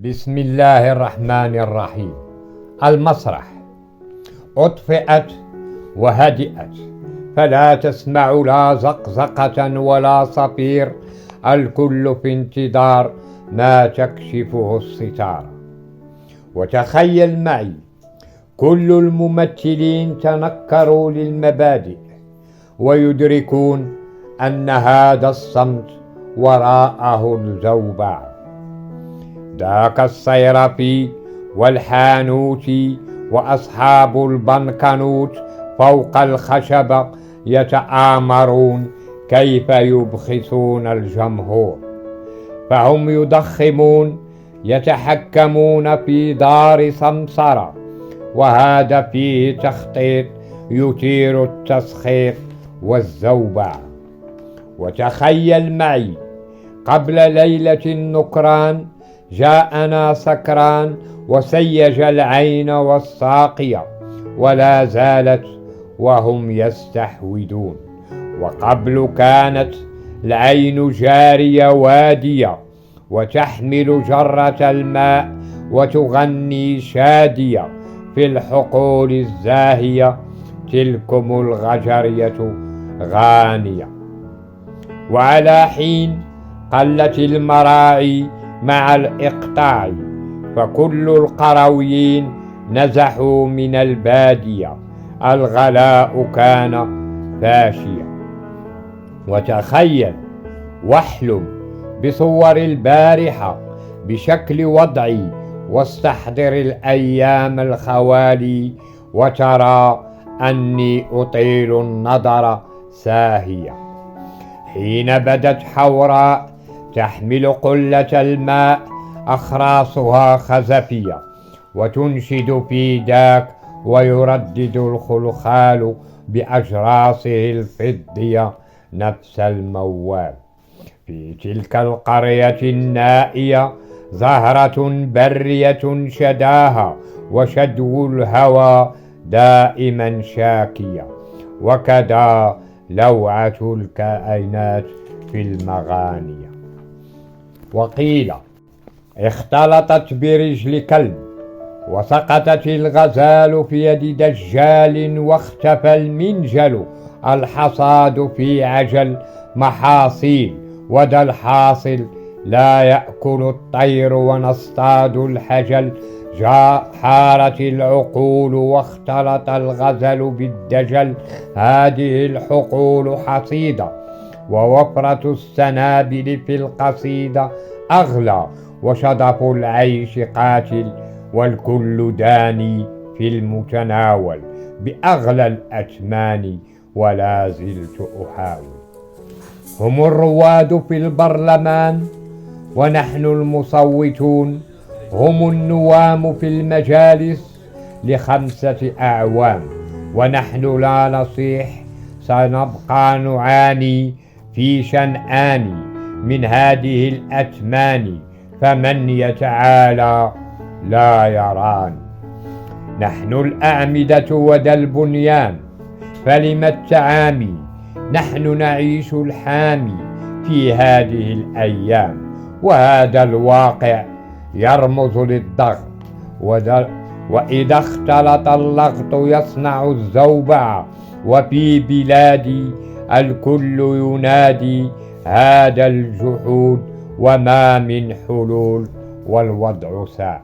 بسم الله الرحمن الرحيم. المسرح أطفئت وهدئت، فلا تسمع لا زقزقة ولا صفير، الكل في انتظار ما تكشفه الستار. وتخيل معي كل الممثلين تنكروا للمبادئ ويدركون أن هذا الصمت وراءه الزوبعة. ذاك الصيرفي والحانوتي وأصحاب البنكنوت فوق الخشبة يتآمرون كيف يبخسون الجمهور، فهم يضخمون يتحكمون في دار سمسرة، وهذا فيه تخطيط يثير التسخيط والزوبعة. وتخيل معي قبل ليلة النكران جاءنا سكران وسيج العين والساقية، ولا زالت وهم يستحوذون. وقبل كانت العين جارية وادية وتحمل جرة الماء وتغني شادية في الحقول الزاهية، تلكم الغجرية غانية. وعلى حين قلت المراعي مع الإقطاع، فكل القرويين نزحوا من البادية، الغلاء كان فاشيا. وتخيل واحلم بصور البارحة بشكل وضعي، واستحضر الأيام الخوالي، وترى أني أطيل النظر ساهية. حين بدت حوراء تحمل قلة الماء أخراصها خزفية، وتنشد في ذاك ويردد الخلخال بأجراصه الفضية نفس الموال. في تلك القرية النائية زهرة برية شداها، وشدو الهوى دائما شاكية، وكذا لوعة الكائنات في المغانية. وقيل اختلطت برجل كلب، وسقطت الغزال في يد دجال، واختفى المنجل، الحصاد في عجل محاصيل، وذا الحاصل لا يأكل الطير ونصطاد الحجل. حارت العقول واختلط الغزل بالدجل، هذه الحقول حصيدة، ووفرة السنابل في القصيدة أغلى، وشطف العيش قاتل، والكل داني في المتناول بأغلى الأثمان، ولا زلت أحاول. هم الرواد في البرلمان ونحن المصوتون، هم النوام في المجالس ل5 أعوام، ونحن لا نصيح، سنبقى نعاني في شنآن من هذه الأثمان، فمن يتعالى لا يراني. نحن الأعمدة وذا البنيان، فلم التعامي، نحن نعيش الحامي في هذه الأيام، وهذا الواقع يرمز للضغط، وإذا اختلط اللغط يصنع الزوبعة. وفي بلادي الكل ينادي هذا الجحود، وما من حلول والوضع ساء.